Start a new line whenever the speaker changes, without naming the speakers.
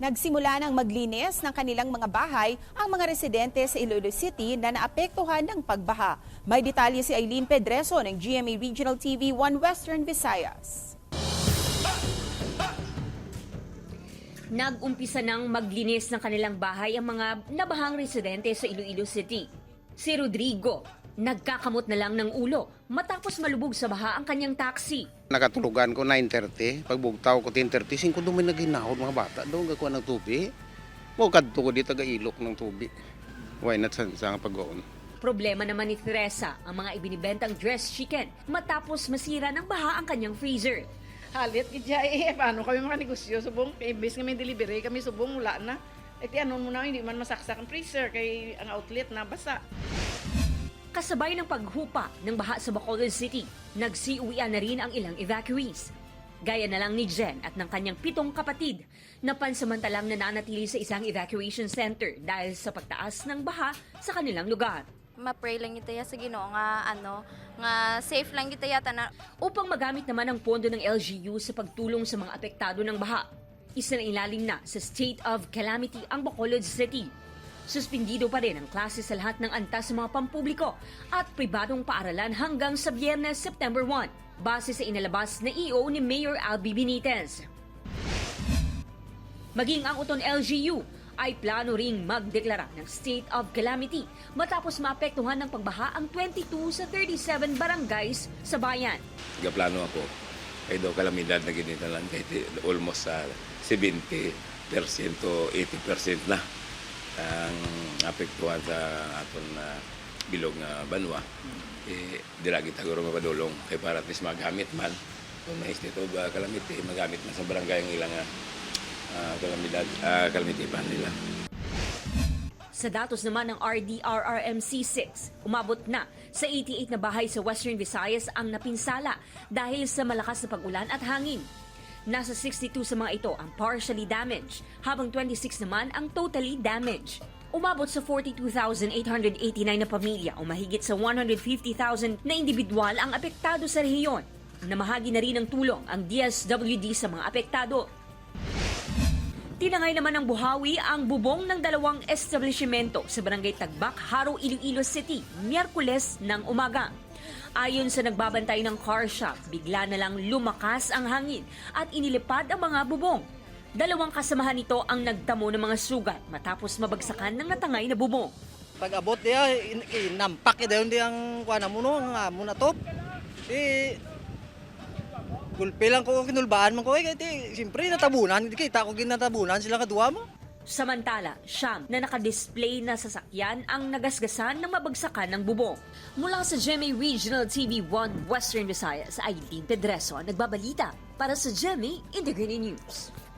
Nagsimula ng maglinis ng kanilang mga bahay ang mga residente sa Iloilo City na naapektuhan ng pagbaha. May detalye si Aileen Pedreso ng GMA Regional TV 1 Western Visayas.
Nag-umpisa ng maglinis ng kanilang bahay ang mga nabahang residente sa Iloilo City. Si Rodrigo, nagkakamot na lang ng ulo matapos malubog sa baha ang kanyang taxi.
Nakatulugan ko 9:30, pagbugtaw ko 10:35 doon may naghinahon mga bata, doon gakuha ng tubig. Kadto ko dito taga-ilok ng tubig. Why not sa pag-oon?
Problema naman ni Teresa ang mga ibinibentang dressed chicken matapos masira ng baha ang kanyang freezer.
Halit, kaya paano kami makanegosyo? Subong, imbes kami delivery, kami subong wala na. Anon mo na, hindi man masaksak ang freezer, kay ang outlet na basa.
Kasabay ng paghupa ng baha sa Bacolod City, nagsiuwian na rin ang ilang evacuees. Gaya na lang ni Jen at ng kanyang 7 kapatid na pansamantalang nananatili sa isang evacuation center dahil sa pagtaas ng baha sa kanilang lugar.
Ma-pray lang kita sa Ginoo nga nga safe lang kita yata na.
Upang magamit naman ang pondo ng LGU sa pagtulong sa mga apektado ng baha, isinailalim na sa state of calamity ang Bacolod City. Suspendido pa rin ang klase sa lahat ng antas sa mga pampubliko at pribadong paaralan hanggang sa Biyernes, September 1, base sa inalabas na EO ni Mayor Albi Benitez. Maging ang uton LGU ay plano ring magdeklara ng state of calamity matapos maapektuhan ng pagbaha ang 22 sa 37 barangays sa bayan.
Nagaplano ako kay daw kalamidad na ganito lang kahit almost sa 70% o 80% na ang apektuhan sa aton bilog nga banwa. Dila kita guro mapadulong kay para at least magamit man kung may state of calamity magamit man sa barangay ang ilang kalamitipan nila.
Sa datos naman ng RDRRMC 6, umabot na sa 88 na bahay sa Western Visayas ang napinsala dahil sa malakas na pag-ulan at hangin. Nasa 62 sa mga ito ang partially damaged, habang 26 naman ang totally damaged. Umabot sa 42,889 na pamilya o mahigit sa 150,000 na individual ang apektado sa rehiyon. Namahagi na rin ng tulong ang DSWD sa mga apektado. Tinangay naman ng buhawi ang bubong ng 2 establishmento sa Barangay Tagbak, Haro, Iloilo City, Miyerkules ng umaga. Ayon sa nagbabantay ng car shop, bigla na lang lumakas ang hangin at inilipad ang mga bubong. 2 kasamahan nito ang nagtamo ng mga sugat matapos mabagsakan ng natangay na bubong.
Pag-abot niya, nampak niya hindi ang kuha na muna, nga muna top. Gulpe lang ko kinulbaan man ko siyempre natabunan, hindi kita ko ginatabunan sila kadua mo.
Samantala, siyam na nakadisplay na sasakyan ang nagasgasan ng mabagsakan ng bubong. Mula sa GMA Regional TV 1 Western Visayas, Aileen Pedreso ang nagbabalita para sa GMA Integrated News.